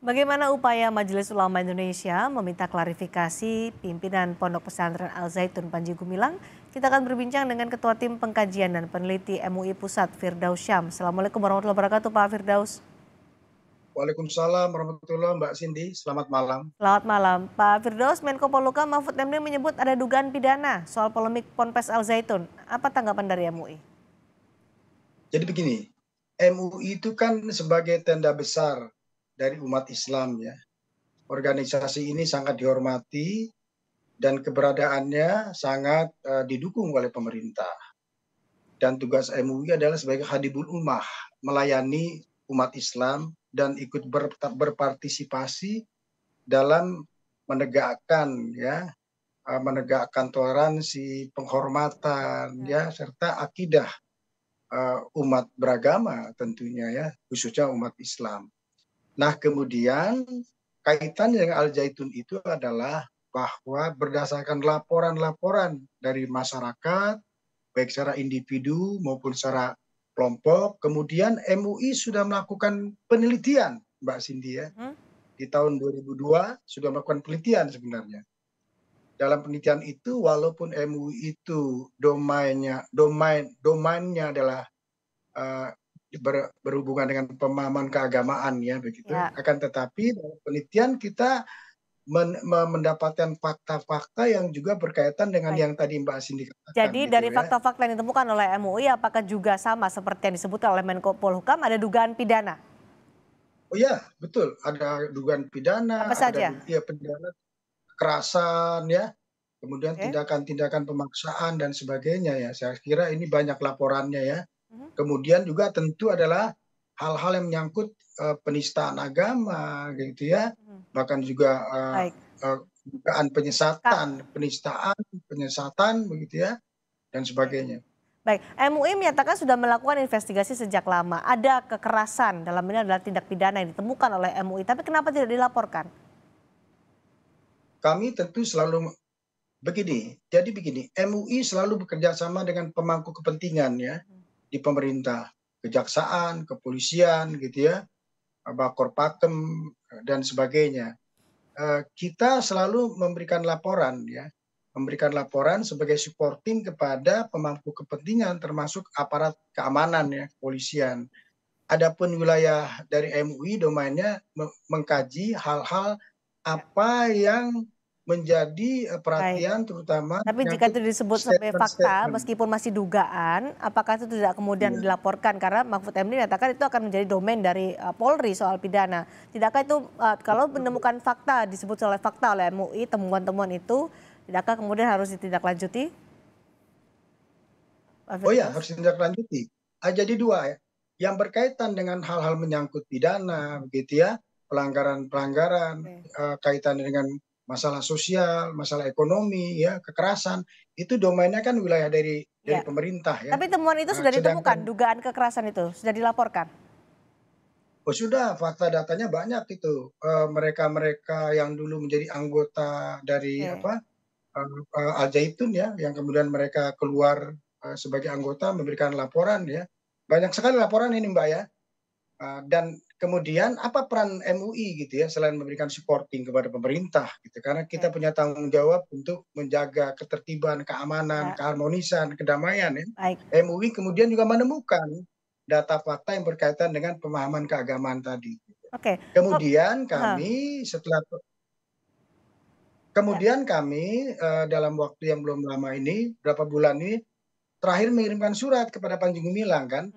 Bagaimana upaya Majelis Ulama Indonesia meminta klarifikasi pimpinan Pondok Pesantren Al Zaitun Panji Gumilang? Kita akan berbincang dengan Ketua Tim Pengkajian dan Peneliti MUI Pusat Firdaus Syam. Assalamualaikum warahmatullahi wabarakatuh Pak Firdaus. Waalaikumsalam warahmatullahi Mbak Cindy, selamat malam. Selamat malam. Pak Firdaus, Menko Polhukam Mahfud MD menyebut ada dugaan pidana soal polemik Ponpes Al Zaitun. Apa tanggapan dari MUI? Jadi begini, MUI itu kan sebagai tenda besar dari umat Islam ya. Organisasi ini sangat dihormati dan keberadaannya sangat didukung oleh pemerintah. Dan tugas MUI adalah sebagai hadibul ummah, melayani umat Islam dan ikut berpartisipasi dalam menegakkan menegakkan toleransi, penghormatan ya serta akidah umat beragama tentunya ya, khususnya umat Islam. Nah, kemudian kaitannya dengan Al Zaitun itu adalah bahwa berdasarkan laporan-laporan dari masyarakat, baik secara individu maupun secara kelompok, kemudian MUI sudah melakukan penelitian, Mbak Cindy ya. Di tahun 2002 sudah melakukan penelitian sebenarnya. Dalam penelitian itu, walaupun MUI itu domainnya adalah berhubungan dengan pemahaman keagamaan ya begitu. Ya. Akan tetapi dalam penelitian kita mendapatkan fakta-fakta yang juga berkaitan dengan yang tadi Mbak Cindy katakan. Jadi gitu dari ya. fakta-fakta yang ditemukan oleh MUI, apakah juga sama seperti yang disebutkan oleh Menko Polhukam ada dugaan pidana? Oh ya, betul. Ada dugaan pidana, Apa saja? pidana kekerasan ya, kemudian tindakan-tindakan pemaksaan dan sebagainya ya. Saya kira ini banyak laporannya ya. Kemudian juga tentu adalah hal-hal yang menyangkut penistaan agama gitu ya. Bahkan juga dugaan penistaan, penyesatan begitu ya dan sebagainya. Baik, MUI menyatakan sudah melakukan investigasi sejak lama. Ada kekerasan, dalam ini adalah tindak pidana yang ditemukan oleh MUI, tapi kenapa tidak dilaporkan? Kami tentu selalu begini, MUI selalu bekerja sama dengan pemangku kepentingan ya di pemerintah, kejaksaan, kepolisian gitu ya, Bakor Pakem dan sebagainya. Kita selalu memberikan laporan sebagai supporting kepada pemangku kepentingan termasuk aparat keamanan ya, kepolisian. Adapun wilayah dari MUI domainnya mengkaji hal-hal apa yang menjadi perhatian terutama. Tapi jika itu disebut sebagai fakta, meskipun masih dugaan, apakah itu tidak kemudian dilaporkan? Karena Mahfud MD menyatakan itu akan menjadi domain dari Polri soal pidana. Tidakkah itu kalau menemukan fakta, disebut oleh fakta oleh MUI, temuan-temuan itu, tidakkah kemudian harus ditindaklanjuti? Oh ya, harus ditindaklanjuti. Jadi dua ya, yang berkaitan dengan hal-hal menyangkut pidana, begitu ya, pelanggaran-pelanggaran kaitan dengan masalah sosial, masalah ekonomi, ya, kekerasan, itu domainnya kan wilayah dari pemerintah ya. Tapi temuan itu sudah ditemukan, dugaan kekerasan itu sudah dilaporkan? Oh sudah, fakta datanya banyak itu. Mereka-mereka yang dulu menjadi anggota dari Al Zaitun ya, yang kemudian mereka keluar sebagai anggota memberikan laporan ya. Banyak sekali laporan ini Mbak ya. Dan kemudian apa peran MUI gitu ya selain memberikan supporting kepada pemerintah gitu, karena kita punya tanggung jawab untuk menjaga ketertiban, keamanan, keharmonisan, kedamaian ya. MUI kemudian juga menemukan data fakta yang berkaitan dengan pemahaman keagamaan tadi. Kemudian kami dalam waktu yang belum lama ini, berapa bulan ini terakhir mengirimkan surat kepada Panji Gumilang kan.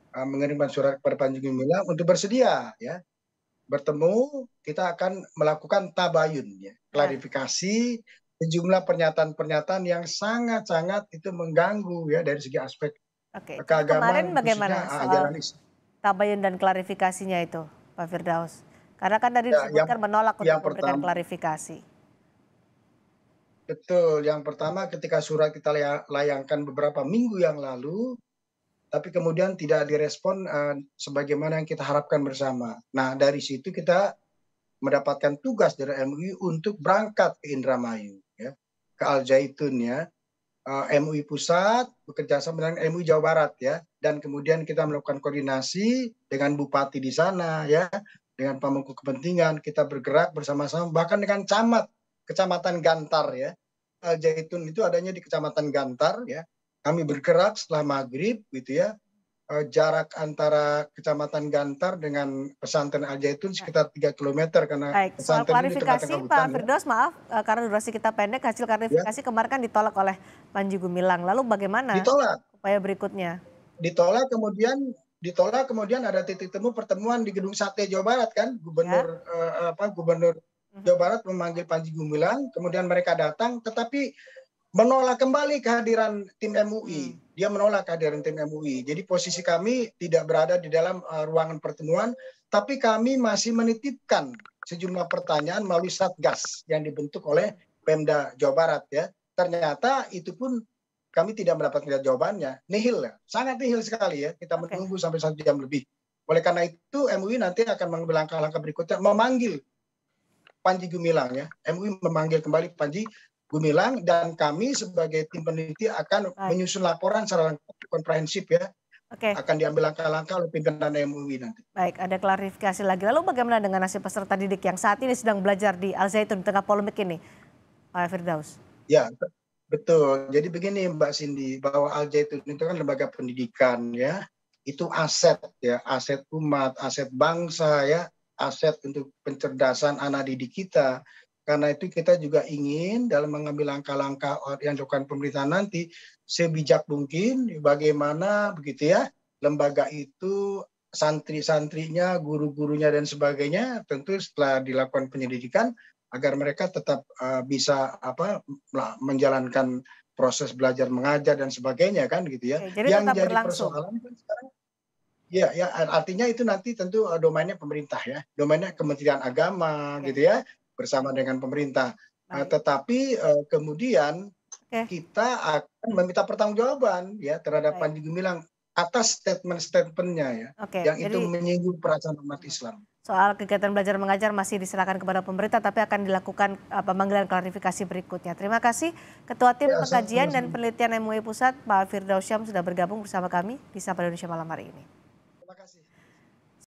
Mengirimkan surat kepada Panji Gumilang untuk bersedia ya bertemu. Kita akan melakukan tabayun ya, klarifikasi sejumlah pernyataan-pernyataan yang sangat-sangat itu mengganggu ya dari segi aspek keagamaan, kemarin bagaimana soal tabayun dan klarifikasinya itu Pak Firdaus? Karena kan tadi disebutkan menolak untuk memberikan klarifikasi. Betul, yang pertama ketika surat kita layangkan beberapa minggu yang lalu, tapi kemudian tidak direspon sebagaimana yang kita harapkan bersama. Nah, dari situ kita mendapatkan tugas dari MUI untuk berangkat ke Indramayu, ya, ke Al Zaitun ya. MUI Pusat bekerja sama dengan MUI Jawa Barat ya, dan kemudian kita melakukan koordinasi dengan bupati di sana ya, dengan pemangku kepentingan, kita bergerak bersama-sama, bahkan dengan Kecamatan Gantar ya. Al Zaitun itu adanya di Kecamatan Gantar ya. Kami bergerak setelah maghrib gitu ya. Jarak antara Kecamatan Gantar dengan pesantren Al Zaitun sekitar 3 kilometer karena Baik, soal pesantren ini di tengah-tengah klarifikasi Pak hutan ya. Firdaus, maaf karena durasi kita pendek, hasil Ya, klarifikasi kemarin kan ditolak oleh Panji Gumilang. Lalu bagaimana ditolak. upaya berikutnya? Ditolak kemudian ada titik temu pertemuan di Gedung Sate Jawa Barat kan, Ya. Gubernur Mhm. Jawa Barat memanggil Panji Gumilang, kemudian mereka datang tetapi menolak kembali kehadiran tim MUI. Hmm. Dia menolak kehadiran tim MUI. Jadi posisi kami tidak berada di dalam ruangan pertemuan, tapi kami masih menitipkan sejumlah pertanyaan melalui Satgas yang dibentuk oleh Pemda Jawa Barat ya. Ternyata itu pun kami tidak mendapatkan jawabannya. Nihil ya, sangat nihil sekali ya. Kita Oke. menunggu sampai 1 jam lebih. Oleh karena itu MUI nanti akan mengambil langkah-langkah berikutnya, memanggil Panji Gumilang ya. MUI memanggil kembali Panji Gumilang dan kami sebagai tim peneliti akan Baik. menyusun laporan secara komprehensif ya. Oke. Akan diambil langkah-langkah oleh pimpinan MUI nanti. Baik, ada klarifikasi lagi. Lalu bagaimana dengan nasib peserta didik yang saat ini sedang belajar di Al Zaitun di tengah polemik ini, Pak Firdaus? Ya, betul. Jadi begini Mbak Cindy, bahwa Al Zaitun itu kan lembaga pendidikan ya. Itu aset ya, aset umat, aset bangsa ya, aset untuk pencerdasan anak didik kita. Karena itu kita juga ingin dalam mengambil langkah-langkah yang dilakukan pemerintah nanti sebijak mungkin bagaimana begitu ya lembaga itu santri-santrinya, guru-gurunya dan sebagainya tentu setelah dilakukan penyelidikan agar mereka tetap bisa menjalankan proses belajar mengajar dan sebagainya kan gitu ya. Oke, jadi Yang tetap jadi berlangsung. persoalan kan sekarang ya, ya artinya itu nanti tentu domainnya pemerintah ya, domainnya Kementerian Agama Oke, gitu ya, bersama baik, dengan pemerintah. baik. Tetapi kemudian Oke, kita akan meminta pertanggungjawaban ya terhadap baik. Panji Gumilang atas statement-statementnya ya, Oke, yang itu jadi menyinggung perasaan umat Islam. soal kegiatan belajar mengajar masih diserahkan kepada pemerintah, tapi akan dilakukan pemanggilan klarifikasi berikutnya. Terima kasih Ketua Tim Ya, Pengkajian dan sama-sama. Penelitian MUI Pusat, Pak Firdaus Syam sudah bergabung bersama kami di Sapa Indonesia malam hari ini.